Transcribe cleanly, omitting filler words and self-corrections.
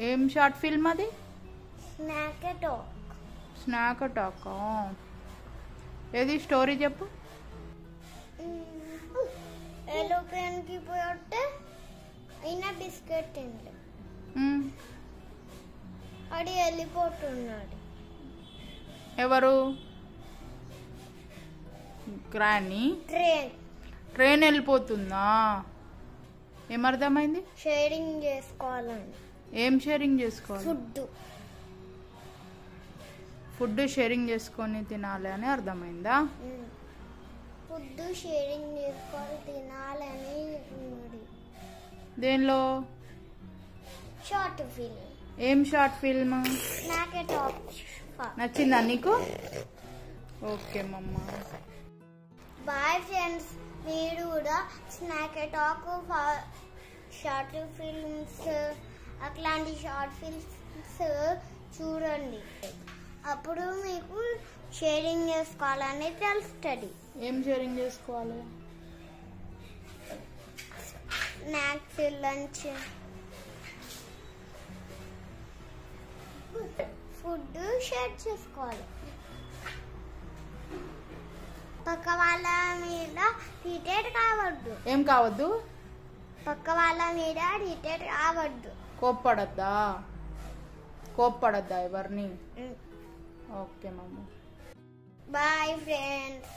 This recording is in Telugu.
ఏం షార్ట్ ఫిల్మ్ అది? Snack talk. ఏది స్టోరీ చెప్పు. ఏరోప్లేన్ కి పోతే అయినా బిస్కెట్ తింటే అది వెళ్ళిపోతున్నాడు. ఎవరు? గ్రానీ. ట్రైన్ వెళ్ళిపోతుందా? ఏమర్థమైంది? షేరింగ్ చేసుకోవాలని. ఏం షేరింగ్ చేసుకోవాలి? ఫుడ్ షేరింగ్ చేసుకొని తినాలి అని అర్థమైందా? ఫుడ్ షేరింగ్ చేసుకొని తినాలని ఉన్నది. దేనిలో? Short film. ఏం షార్ట్ ఫిల్మ్? నచ్చిందా నీకు? ఓకే మమ్మ. Bye friends. మీరు కూడా స్నాక్ టాక్ షార్ట్ ఫిల్మ్స్ అట్లాంటి షార్ట్ ఫిల్మ్స్ చూడండి. అప్పుడు మీకు షేరింగ్ చేసుకోవాలని తెలుస్తుంది. ఏం షేరింగ్ చేసుకోవాలి? స్నాక్స్, లంచ్, ఫుడ్ షేర్ చేసుకోవాలి. పక్క వాళ్ళ మీద రిటేట్ కావద్దు. ఏం కావద్దు? పక్క వాళ్ళ మీద రిటేట్ కావద్దు. కోప్పడద్దా ఎవరిని? ఓకే మమ్మ. Bye friends.